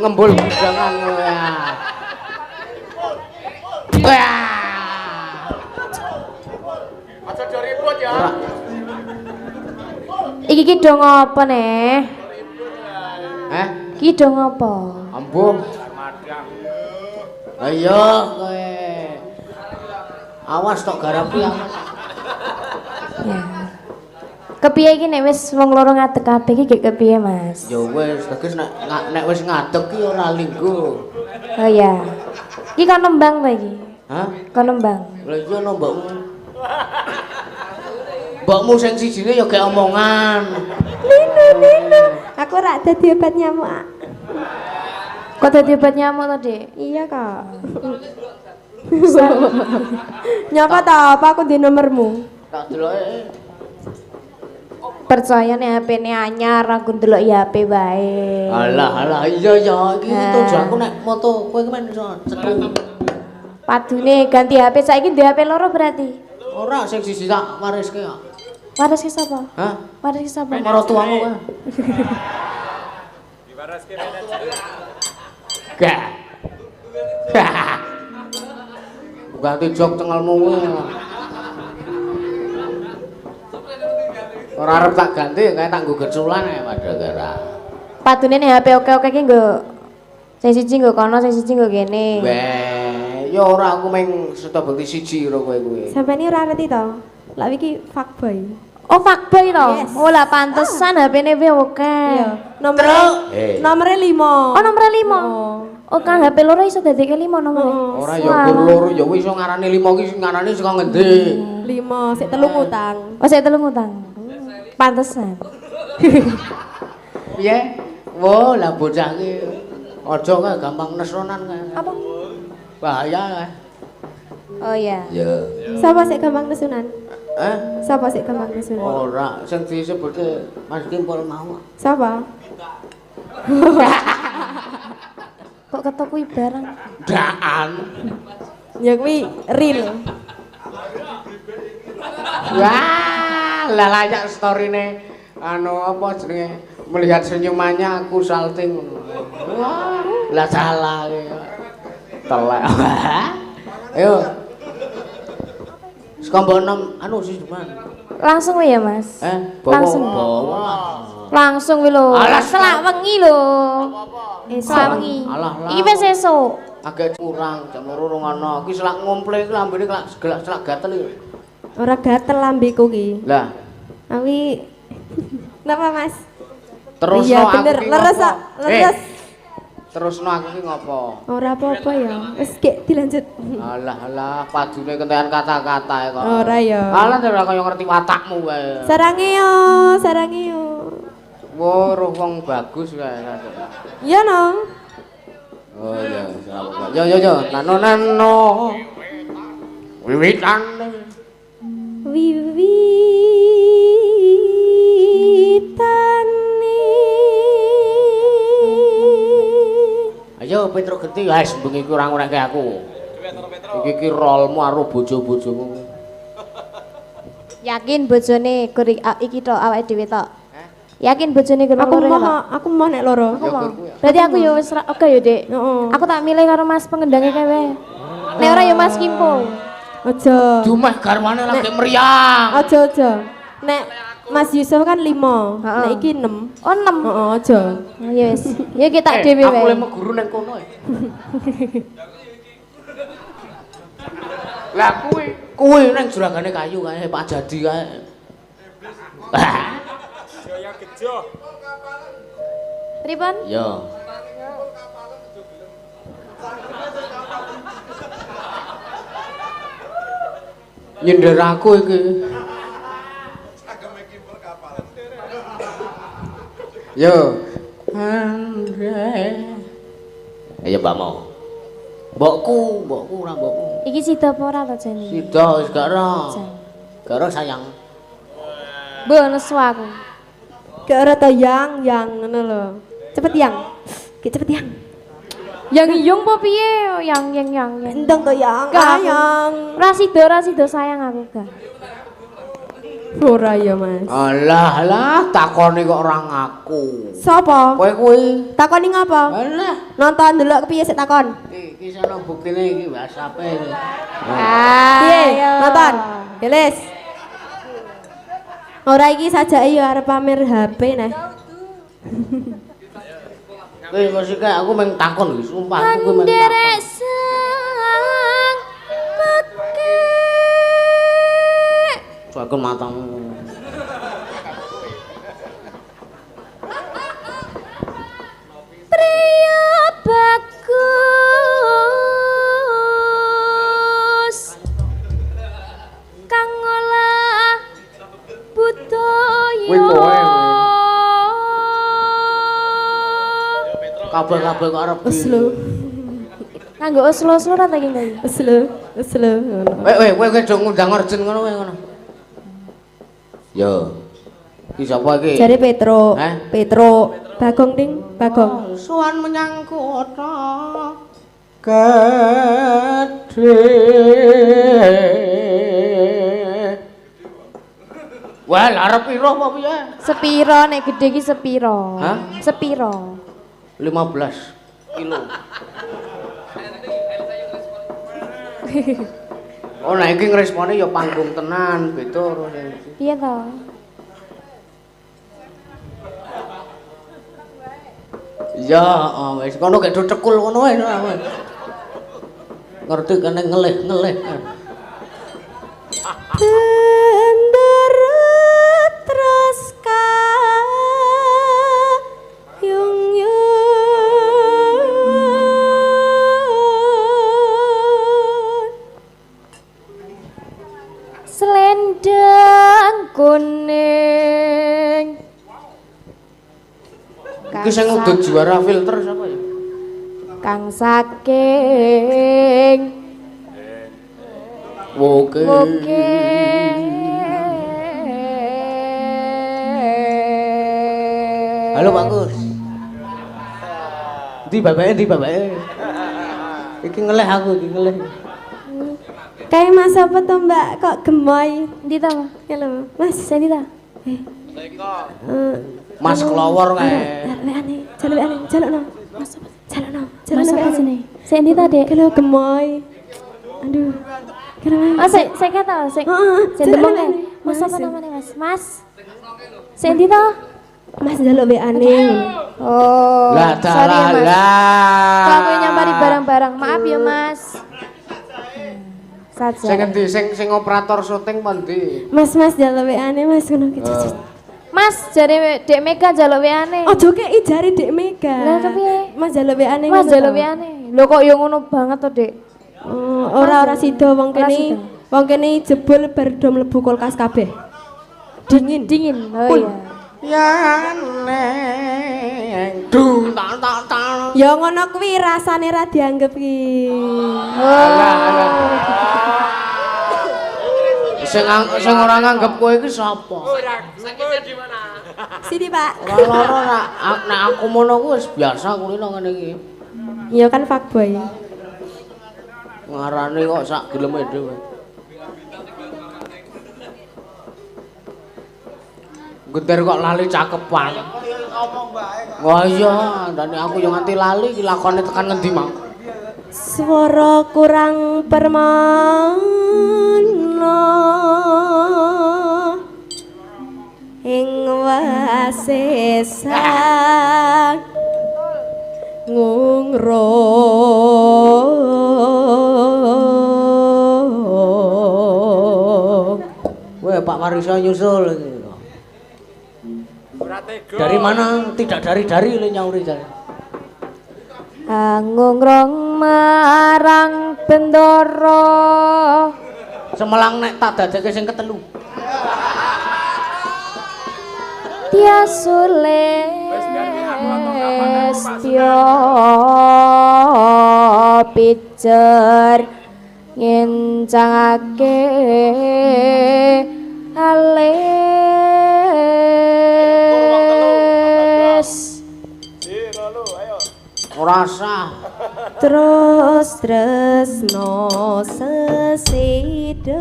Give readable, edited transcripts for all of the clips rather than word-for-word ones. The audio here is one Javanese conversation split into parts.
ngembul bidangan ya. Wah. Aja ribut ya. Iki dong apa nih? Iki dong apa? Ambuh. Ayo kowe. Awas tok garap ki awas. Ya. Kepiye iki nek wis wong loro ngadeg kabeh iki gek kepiye, Mas? Ya wis, teges nek wis ngadeg ki ora linggo. Oh ya. Iki kan nembang ta iki? Hah? Kan nembang. Lha iki ono mbokmu. Mbokmu sing sijine ya gek omongan. Lino. Aku ora dadi obat nyamuk. Kok dadi obat nyamuk to, Dik? Iya, Kak. Nyapa ta? Apa aku di nomormu? Tak deloke. Percaya nih HP-ne anyar, aku ndelok ya HP wae. Alah iya iki tujuanku nek moto kowe ki men iso cekel. Padune ganti HP saiki duwe HP loro berarti. Ora sing siji tak wariske kok. Waris ki sapa? Hah? Waris ki sapa? Marang tuamu kowe. Diwaraske Gak. Ganti jok cengelmu kowe. Ora arep tak ganti kae tak nggo geculan ae Madagara. Padune nih HP oke-oke ki nggo sing siji nggo kono, sing siji nggo kene. Weh, ya ora aku meng seto bekti siji karo kowe kuwi. Sampai ini ora ngerti to. Lah iki fuckboy. Oh, fuckboy to. Yes. Oh, lah pantesan HP-ne wae oke. Iya. Nomornya 5. Oh, nomor 5. Oh. Oh, kan HP loro iso dadekke 5 nomore. Ora ya loro ya wis iso ngarani 5 ki ngarani saka ngendi? 5, sik 3 utang. Oh, saya telu ngutang. Pantesan. Piye? Wo, lah bocah ki aja kae gampang nesronan kae. Apa? Bahaya kae. Oh iya. Ya. Sapa sik gampang nesunan? Sapa sik gampang nesunan? Ora, sing disebutke Mas Kimpul mau. Sapa? Kok ketokui barang? Daan. Ya kuwi real. Wah, lah layak storine anu apa jenenge melihat senyumannya aku salting. Wah, lah salah ki. Telek. Ayo. Sekombon anu sih cuman. Langsung wae ya, Mas. Langsung. Langsung wae lho. Selak wengi lho. Selak wengi. Iki wis esuk. Agak kurang jam 2 ngono. Ki selak ngomple ki lambene selak gatel iki. Ora gatel lambeku ki. Lah, Awi Napa, Mas? terusno iya, aku bener. ki Leres kok, leres. Terusno aku ki ngopo? Ora apa-apa ya. Wis gek dilanjut. Alah, padune kentekan kata-katae kok. Ora ya. Alah ora kaya ngerti watakmu wae. Sarange yo, sarange yo. Wo, roh wong bagus kae. Iya no. Oh iya, salah. Yo. Nano. Wiwitane. Ayo Petro Genti guys, bengi ku ora ngureke aku. Iki rolmu karo bojo-bojomu. Yakin bojone gur iki tok awake dhewe tok. Yakin bojone gur loro. Aku mau nek loro. Berarti aku ya wis oke ya, Dik. Aku tak milih karo Mas pengendangnya kae. Nek ora ya Mas Kimpul. Aja. Dumeh garwane lagi meriang. Aja. Nek Mas Yusuf kan 5, nek iki 6. Oh 6. Heeh, aja. Ya wis. Ya kita dhewe wae. Aku le meguru nang kono. Lah kuwi nang juragane kayu kae Pak Jadi kae. Jaya Gejo. Pripun? Yo. Nyender aku iki. Yo. Andre. Ayo Mbak Mo. Mbokku ora mbokmu. Iki sida apa ora to jane? Sida wis gak ora. Gak ora sayang. Mbok nesu aku. Gak ora to yang ngono lho. Cepet yang. Cepet yang. Yang iyung apa piye? Yang. Endang to yang. Gak, Yang. Rasido sayang aku gak. Ora ya, Mas. Alah, takoni kok ora ngaku. Sopo? Kowe kuwi. Takoni ngapa? Alah, Nonton delok kepiye sik takon? iki sono buktine iki WhatsApp-e. Piye? Nonton. Gelis. Ora iki sajake ya arep pamer HP neh. Kowe mesti kae aku meng takon iki, sumpah aku meng takon. Aku matamu. Priya bagus kang ngolah budaya. Kabeh-kabeh kok arep Oslo. Nganggo oslo-oslo ra ta iki kaya. Oslo ngono. Kowe do ngundang Orjen ngono kowe ngono. Yo. Iki sapa iki? Jare Petro. Hah? Petro. Bagong ding, Bagong. Suwan menyang kota gedhe. Wah, arep piro apa piye? Sepiro nek gedhe iki sepiro? Hah? Sepiro? 15 kilo. Oh, nah iki ngrespone ya panggung tenan, beda karo sing iki. Piye to? Ya, wis kono gek do cekul ngono wae. Ngerti kene ngelih-ngelih. Benderut terus yung Selendang kuning. Iki sing udah juara filter sapa ya? Kang saking Oke. Halo Pak Gus. Ndi bapake? Iki ngeleh aku, iki ngeleh. Kayak Mas apa tuh Mbak kok gemoy? Ndi ta? Halo, Mas. Sendi ta? Mas kelawar kae. Jaluk Mas apa sini? Sendi ta, Dek? Kalau gemoy. Aduh. Oh, saya kata, saya demong kan? Mas apa namanya, Mas? Mas? Sendi ta? Mas jaluk WA-ne. Oh, Lah sorry ya, Mas. dalah. Kalau aku nyambari barang-barang, maaf ya, Mas. Saja. Sing endi sing operator syuting apa ndi? Mas jaluk WA-ne Mas ngono ki. Mas, jare Dek Mega jaluk WA-ne. Ojo kei jare Dek Mega. Lah kepiye? Mas jaluk WA-ne. Mas jaluk WA-ne. Lho kok yo ngono banget to, Dek? Ora sida wong kene. Wong kene jebul bar do mlebu kulkas kabeh. Dingin. Oh iya. Ya neng dung tak. Ya ngono kuwi rasane ra dianggep ki. Sing ora nganggep kowe iki sapa? Sakitnya di mana? Sini, Pak. Ora lara nek aku mono ku wis biasa kulino ngene iki. Iya kan fuckboy. Ngarane kok sak geleme dhewe. Geder kok lali cakepan. Wah iya, ndane aku yo nganti lali iki lakone tekan ngendi mang. Swara kurang permana ing wasesan ngungrong. Weh Pak Marisa nyusul iki. Dari mana? Tidak dari le nyauri jare. Ngungrong marang bendoro. Semelang nek tak dadekke sing ketelu. Tiasules tio pijer ngencangake alis Ora sah. terus tresno sesideman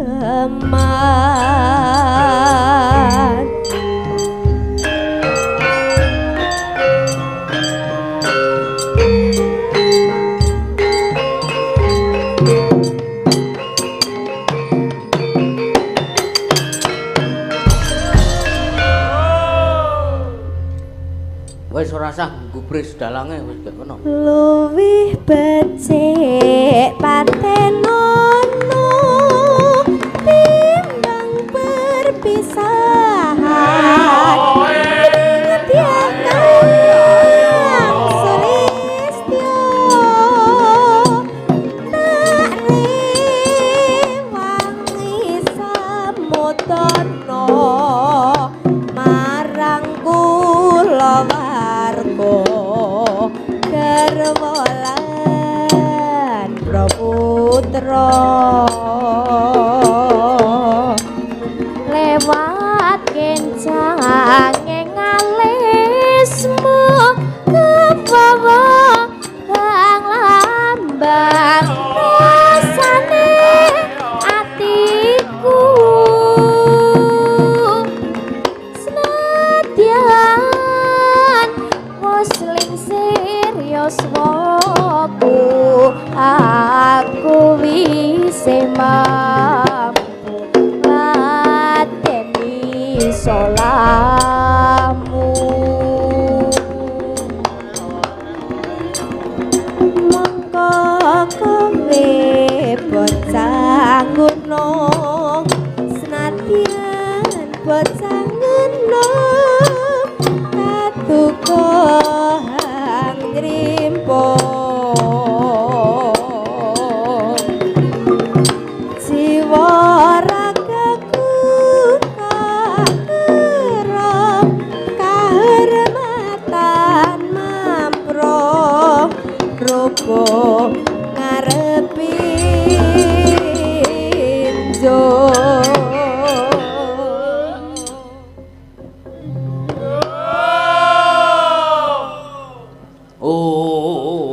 wis ora usah gubris dalange wis gak ngono. luwih becik patenono timbang perpisahan ngetiakan solistyo tak rewangi samutono marang kula Gerwolan Praputra lewat kencange ngalismu kebawa kang lambang rasane atiku senadyan muslim serius woku aku wise mampu lateni solamu mongko kowe bocah gunung senadyan bocah gunung katuko ngrimpo jiwa ragaku kakerem kahormatan mampro robo ngarepi jo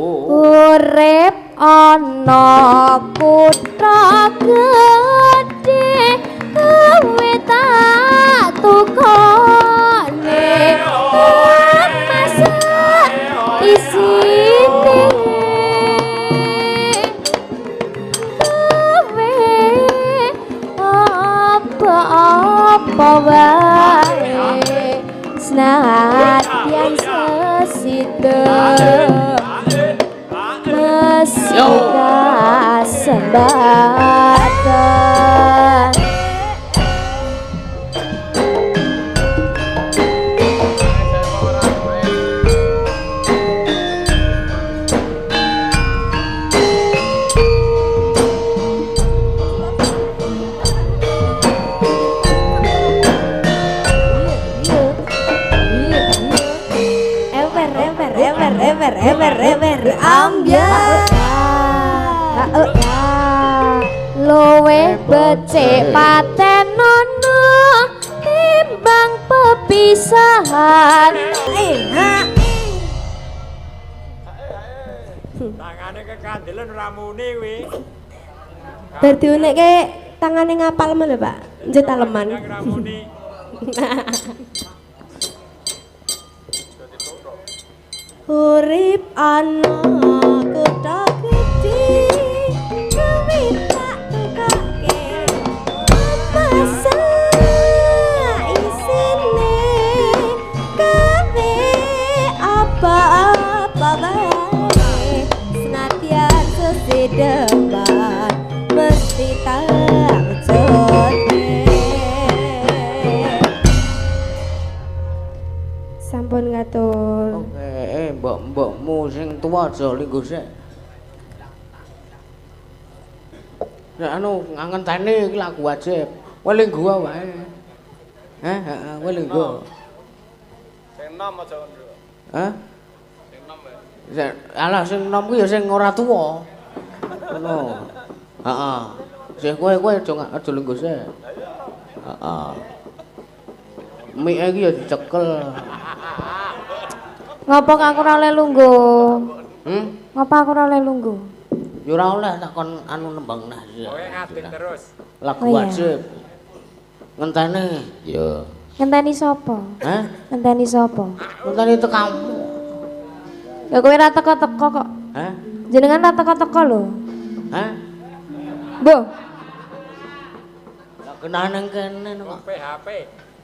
urip ana kutha gedhe kowe tak tukone masak isine kowe apa wae senadyan sesidem Mesika sembatan ever ambyar luwe becik patenono timbang pepisahan Tangane kekandelan ramune kuwi. bar diunekke tangane ngapal men lho Pak njet aleman Ramune. urip ana kutha gedhe kuwi tak tukake masa isine kawe apa-apa bae senadyan sesedeman mesti tak wujudke sampun ngatur mbok-mbokmu sing tuwa aja linggo sik. Nek anu ngangenteni iki lagu wajib. Kowe linggo wae. Heeh, kowe linggo. Sing enom aja ngono. Hah? Sing enom wae. Alah sing enom kuwi ya sing ora tuwa. Ngono. Heeh. Sing kowe aja linggo sik. Heeh. Mik iki ya dicekel. ngopo kang ora oleh lungguh Ngapa aku ora oleh lungguh? Ya ora oleh takon anu nembang nah. Kowe ngadeg terus. Lagu wajib. Ngenteni. Ya. Ngenteni sapa? Hah? Ngenteni sapa? Ngenteni tekamu. Ya kowe ora teko-teko kok. Hah? Jenengan ora teko-teko lho. Hah? Mbah. Lah kenane kene kok. PHP.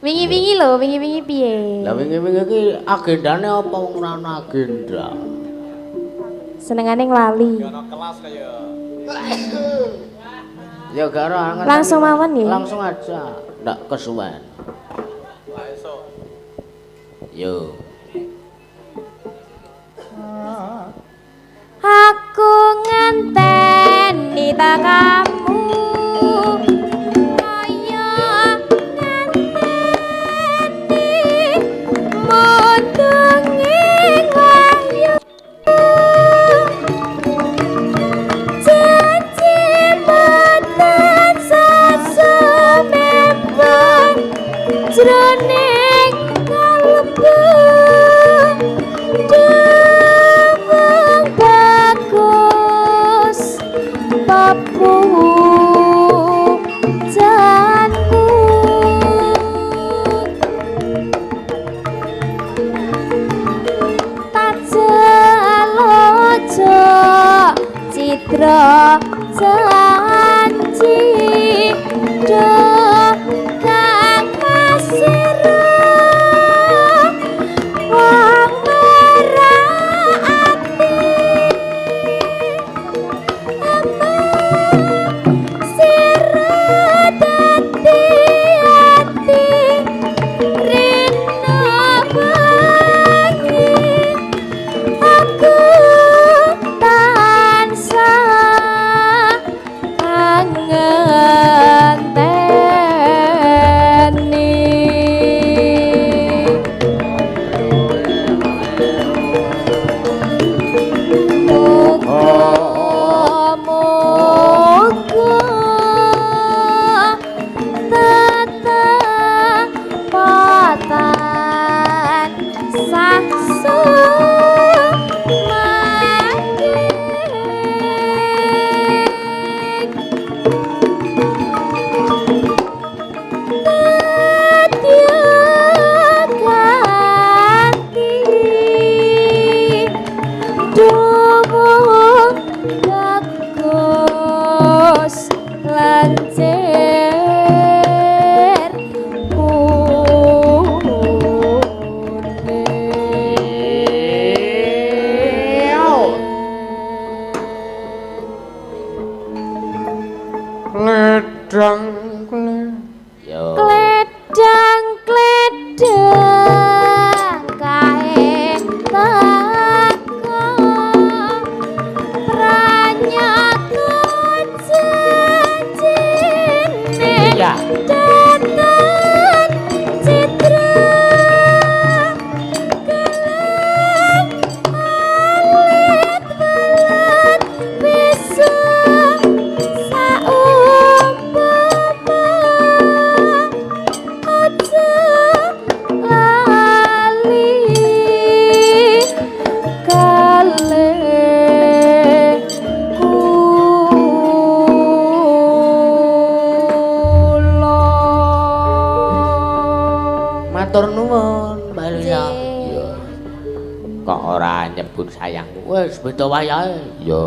Wingi-wingi lho, wingi-wingi piye? Lah wingi-wingi iki agendane apa wong ora ana agenda? Senengane nglali. Ono kelas kaya. Ya gak ora. Langsung mawon ya. Langsung aja, ndak kesuwen. Lah esuk. Yo. Aku ngenteni ta kamu. Kaya ngenteni mundunging wahyu. Janji mboten sasumepun jroning kalbu. Demung bagus papu janku. Tak jelojo citra janji do kang masira wong merati sira dadi ati rina bengi aku tansah ngenteni. Moga-moga tetepatan Dumung bagus lancer Ledang Yo. Kledang kae teko pranyata janjine Ya. datang citra gelem alit-alit bisa saumpama aja lali kula. Matur nuwun, Mbak Elisa. Nggih. Iya. Kok ora nyebut sayangmu? Wis beda wayahe. Iya.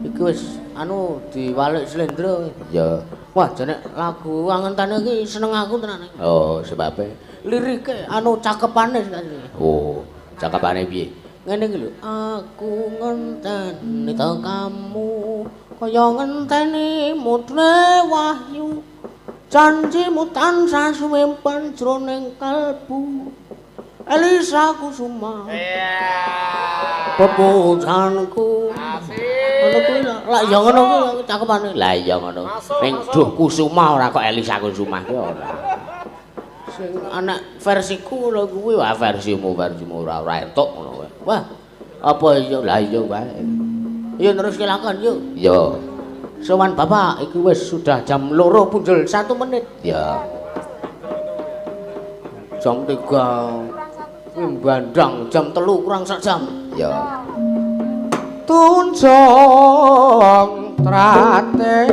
Iki wis anu diwalik slendro. Iya. Wah, jane lagu angentane iki seneng aku tenan. Oh, sebabe lirike anu cakepane sekali. Oh, cakepane piye? Ngene iki lho, aku ngenteni ta kamu kaya ngenteni mudune wahyu. Janjimu tansah suwempen jroning kalbu. Elisa Kusuma. Pepujanku. Ngono kuwi lak ya ngono kuwi cakepane. Lah iya ngono. Ning Duh Kusuma ora kok Elisa Kusuma ki ora. Sing anak versiku lho kuwi wae versimu ora entuk ngono kowe. Wah. Apa iya lah iya wae. Yo terus kelakon yuk. Yo. Sowan Bapak iki wis sudah jam 2 punjul 1 menit. Ya. Jam 3 kuwi bandang jam 3 kurang sak jam. Ya. tunjung tratepang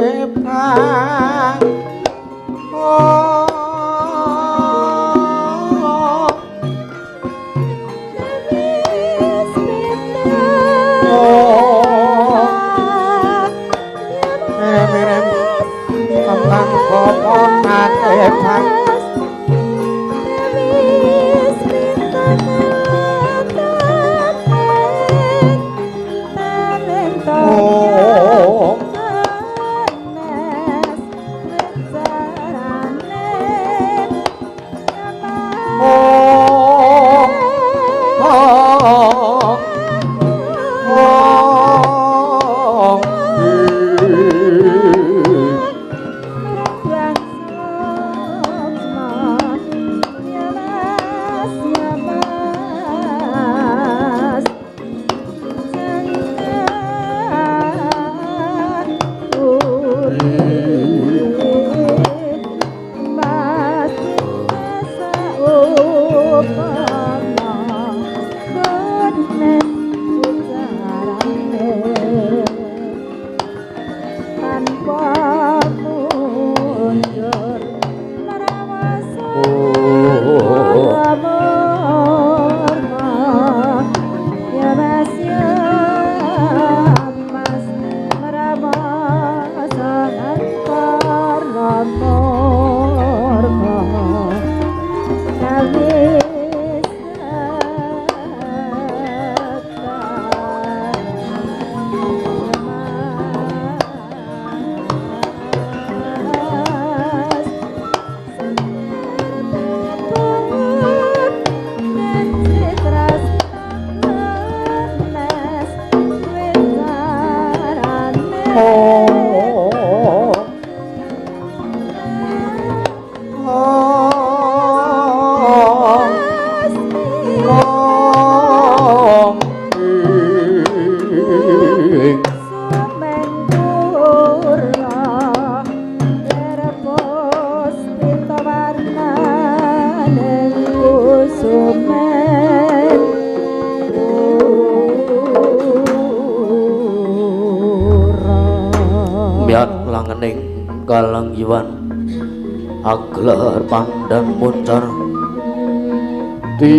oh merem kembang kopong tratepang aglar pandan muncar tinon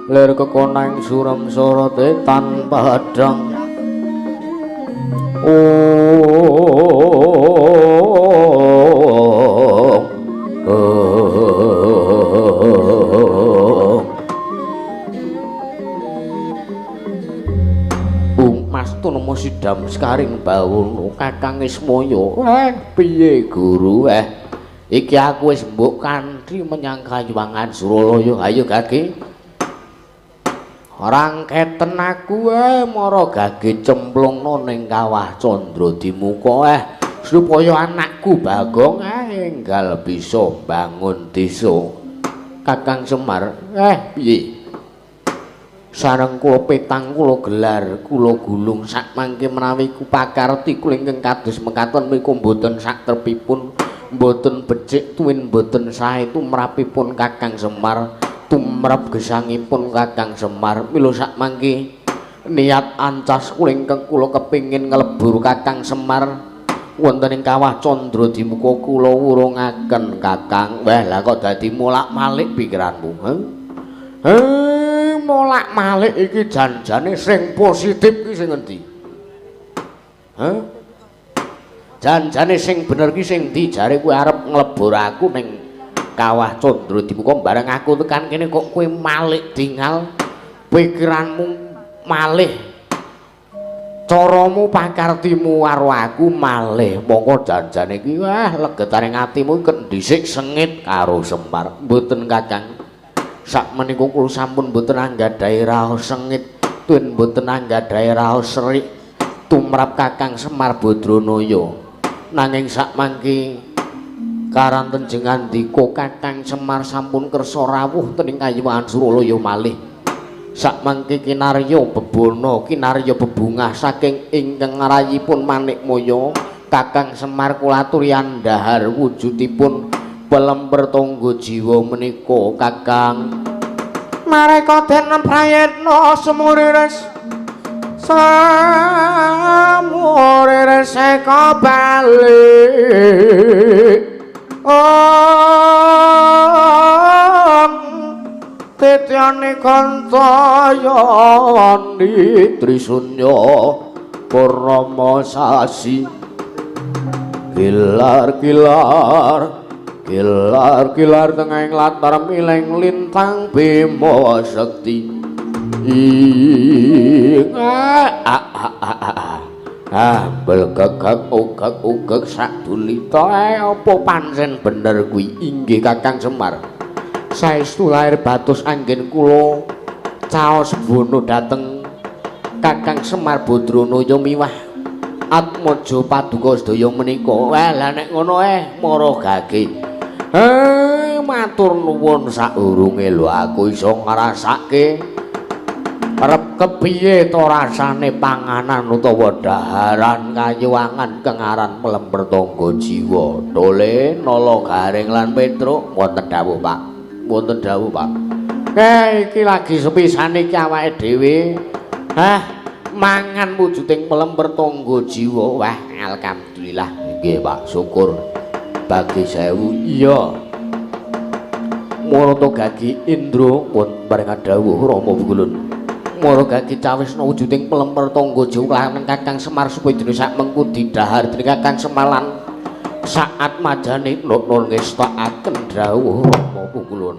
ler kekonang suram sorote tanpa hadang sidam sekaring bawono Kakang Ismaya piye guru iki aku wis mbok kanthi menyang Kayuwangan Suralaya ayo Gage rangketen aku mara Gage cemplungno ning Kawah Candradimuka supaya anakku Bagong enggal bisa bangun desa Kakang Semar piye sareng kula petang kula gelar kula gulung sak mangke menawi kupakarti kula ingkang kados mekaten menika mboten sak trepipun mboten becik tuwin mboten sae tumrapipun Kakang Semar tumrap gesangipun Kakang Semar mila sak mangke niat ancas kula ingkang kula kepingin nglebur Kakang Semar wonten ing Kawah Candradimuka kula wurungaken Kakang lah kok dadi molak-malik pikiranmu molak-malik iki janjane sing positif iki sing endi? Janjane sing bener ki sing ndi jare kowe arep nglebur aku ning Kawah Candradimuka bareng aku tekan kene kok kowe malik dingal pikiranmu malih caramu pakartimu karo aku malih mongko janjane iki wah legetane atimu ket dhisik sengit karo Semar mboten Kakang sak menika kula sampun mboten anggadhahi raos sengit tuwin mboten anggadhahi raos serik tumrap Kakang Semar Badranaya nanging sak mangke karanten jenengan ndika Kakang Semar sampun kersa rawuh tening Kayuwangan Suralaya malih sak mangke kinarya bebono kinarya bebungah saking ingkang rayipun Manikmaya Kakang Semar kula aturi andhahar wujudipun pelemper tangga jiwa menika Kakang Mareka den prayitna semuriris seka balik Tityane kantayani Trisunya Purnama sasi Kilar tengahing latar mileng lintang Bima Sekti belgagag ugag sadulita apa pancen bener kuwi inggih Kakang Semar saestu lair batus anggen kula caos bono dateng Kakang Semar Badranaya miwah Atmaja Paduka sedaya menika lah nek ngono mara gage matur nuwun saurunge lho aku iso ngrasake arep kepiye to rasane panganan utawa daharan kayuwangan kengaran pelemper tangga jiwa dole nala garing lan petruk wonten dawuh Pak wonten dawuh Pak iki lagi sepisane iki awake dhewe mangan wujuding pelemper tangga jiwa wah alhamdulillah nggih Pak syukur bagi sewu iya Marata Gagi Indra pun paring dawuh Rama Bugulun Marga kicawesna wujuding pelemper tangga jiwa lan Kakang Semar supaya dene sak mengku didhahar dening Kakang Semalan saat majane nun ngestakaken dawuh Rama Bugulun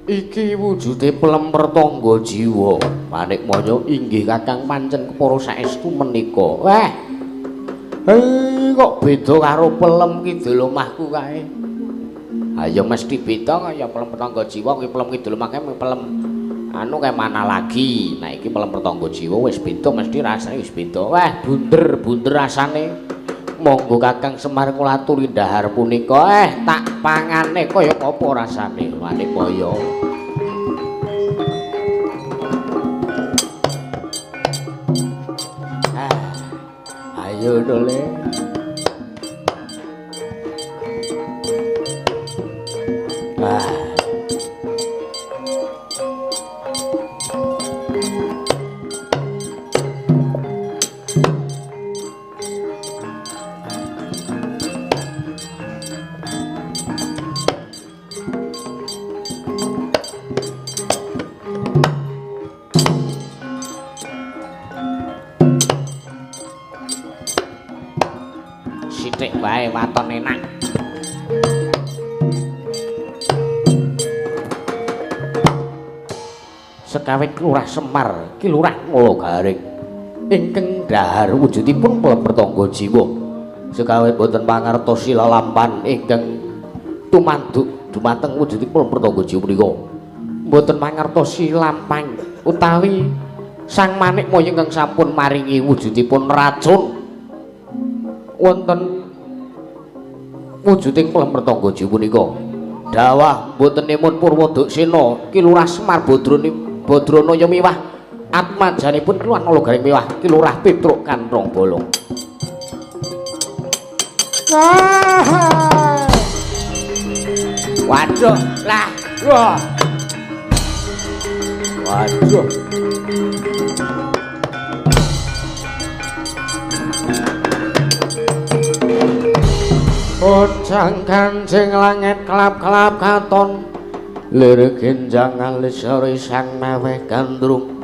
iki wujude pelemper tangga jiwa Manikmaya inggih Kakang pancen kepara saestu menika kok beda karo pelem kidul omahku kae ya mesti beda kaya pelemper tangga jiwa kuwi pelem kidul omah kae pelem anu kae mana lagi nah iki pelemper tangga jiwa wis beda mesti rasane wis beda bunder rasane monggo Kakang Semar kula aturi dhahar punika tak pangane kaya apa rasane Manikmaya ayo dole sithik wae waton enak sekawit Lurah Semar ki Lurah Ngologaring ingkang dhahar wujudipun pelemper tangga jiwa sekawit boten pangertosi lalampahan ingkang tumanduk dumateng wujudipun pelemper tangga jiwa menika boten mangertosi lampah utawi Sang Manikmaya ingkang sampun maringi wujudipun racun wonten wujuding pelemper tangga jiwa punika dawah botenipun Purwadaksena Ki Lurah Semar Badranaya miwah atmajanipun Ki Lurah Ngologaring miwah Ki Lurah Petruk Kanthong Bolong waduh lah waduh Ojang kancing langit kelap-kelap katon lirik genjang alis sore sang meweh gandrung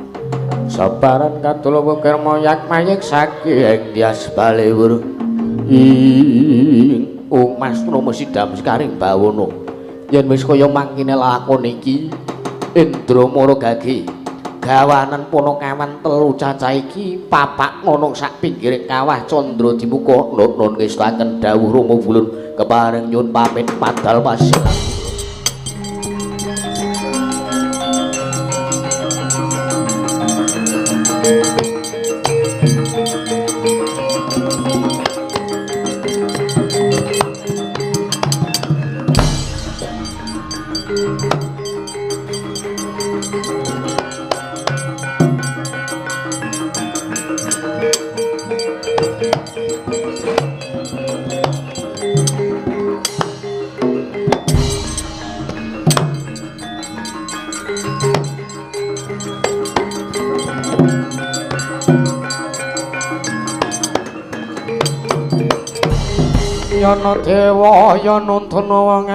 sabaran katul bukir moyak mayik saking dias balewur mas nomo sidam sekaring bawono yen wis kaya mangkene lakon iki Indra Maragagi gawanan Punakawan telu cacah iki papak ngonong sak pinggiring kawah Candra Dimuka nun ngestaken dawuh Rama Wulun kepareng nyun pamit padal pasih. Yana dewa ya nuntun wong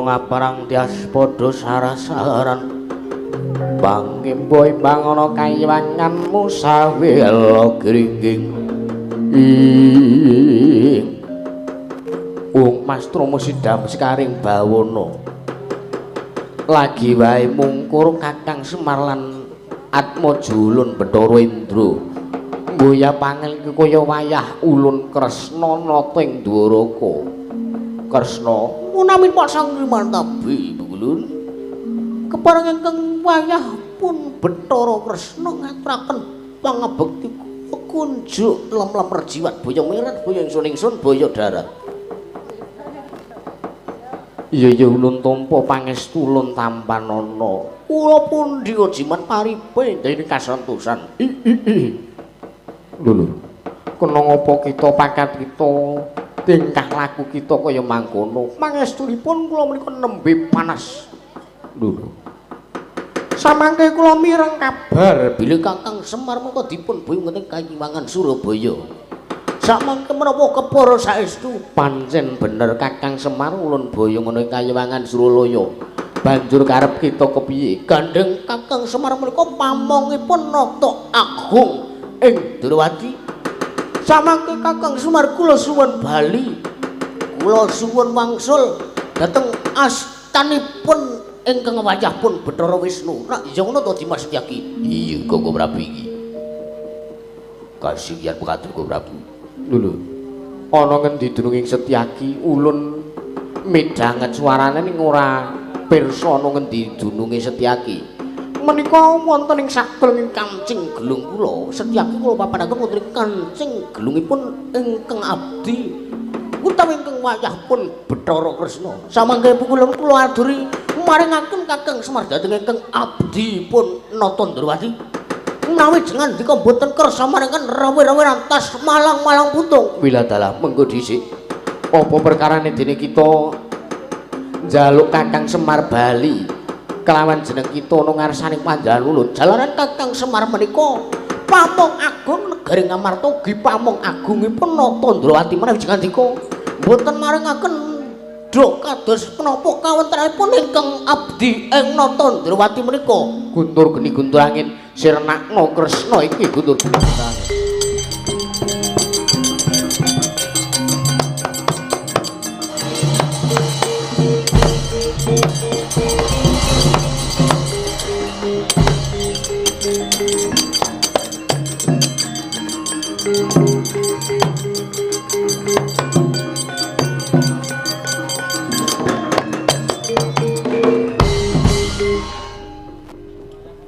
aprang tias padha sarasaran pangimboy bangono kayiwanganmu sawela gringging Mas Trama Sidam Sekaring Bawana lagi wae mungkur Kakang Semar lan Atmaja Ulun Bathara Indra Boya pangil kaya wayah ulun Kresna nata ing Dwaraka. Kresna menawi pasang rimantabi ulun. Kepareng ingkang wayah pun Bathara Kresna ngaturaken pangabekti kunjuk lem-lem rejiwat boya mirat boya ingsun-ingsun boya darat. Iya ulun tampa pangestu ulun tampanana. Kula pundi jimat paripe dene kasantosan. Lho, kena ngapa kita pakat kita tingkah laku kita kaya mangkono. Pangestunipun kula menika nembe panas. Lho. Samangke kula mireng kabar bilih Kakang Semar menika dipun boyong teng Kayiwangan Surabaya. Samangke menapa kepara saestu pancen bener Kakang Semar ulun boyong ing Kayiwangan Suralaya. Banjur karep kita kepiye? Gandeng Kakang Semar menika pamongipun nata agung ing Durawati. Samangke Kakang Semar kula suwun bali. Kula suwun wangsul dhateng astanipun ingkang wayahipun Bathara Wisnu. Rak ya ngono to Dimas Setyaki. Iya Koko Prabu iki. Kasihan pekatur Koko Prabu. Lho. Ana ngendi dununging Setyaki ulun midhanget suarane ning ora pirsa ana ngendi dununge Setyaki. Menika wonten ing sakelenging kancing gelung kula Setyaki kula papanaken wonten ing kancing gelungipun ingkang abdi utawi ingkang wayahipun Bathara Kresna. Samangke pukulan kula aturi maringaken Kakang Semar dhateng ingkang abdi pun nata Ndrawati. Menawi jenengan dika boten kersa maringaken rawe-rawe rantas malang-malang putung. Wiladalah mengko dhisik. Apa perkarane dene kita njaluk Kakang Semar bali kelawan jeneng kita ana ngarsaning Panjenengan ulun. Jalaran Kakang Semar menika pamong agung negari Ngamartogi, pamong agungipun nata Ndrawati menawi jengandika boten maringaken duk kados menapa kawontenanipun ingkang abdi ing nata Ndrawati menika. Guntur geni guntur angin sirnakna Kresna iki guntur geni guntur angin.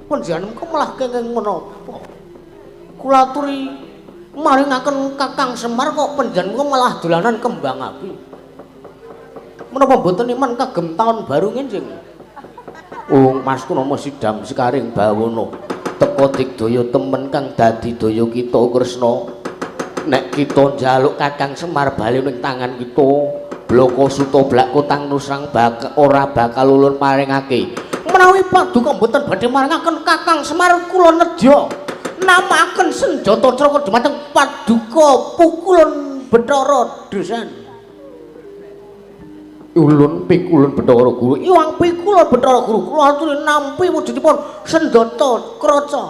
Panjenengan kok malah kenging menapa? Kula aturi maringaken Kakang Semar kok panjenengan malah dolanan kembang api. Menapa boten iman kagem taun baru ngenjing? Mas Trama Sidam Sekaring Bawana teka digdaya temen kang dadi daya kita Kresna. Nek kita njaluk Kakang Semar bali ning tangan kita, Blaka Suta Blak Kotang Nusang ora bakal ulun maringake. Menawi paduka mboten badhe maringaken Kakang Semar kula nedya namaken senjata Traka dumateng paduka pukulan Bathara Desan. Ulun pikulun Bathara Guru, iwang pikulun Bathara Guru kula aturi nampi wujudipun senjata kraca.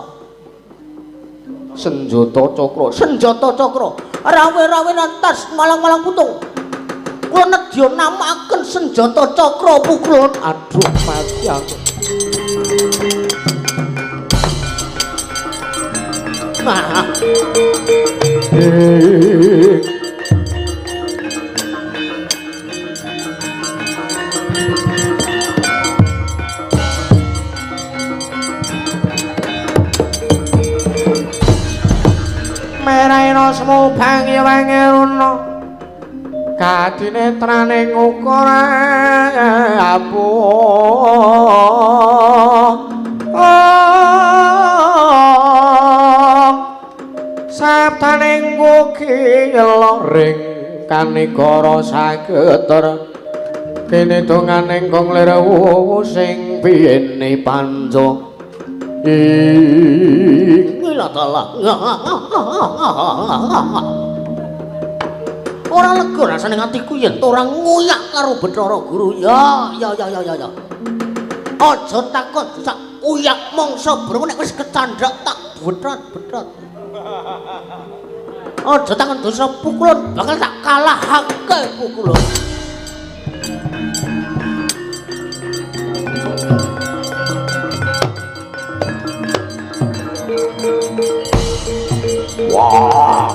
Senjata cakra, rawe-rawe lantas malang-malang putung. Kula nedya namaken senjata cakra pukulan. Aduh mati aku. Meraina semubang ya wangerono kadinetraning ukur sabdaning kukila ring kanegara sageter kene donganing kong lerewu sing biyene panca Ilatala. Ora lega rasane atiku yen ora nguyak karo Bathara Guru. Ya. Aja takon sak uyak mangsa Brama nek wis kecandhak tak betrat-betrat. Aja takon dosa pukulan bakal tak kalahake pukulan. Wah.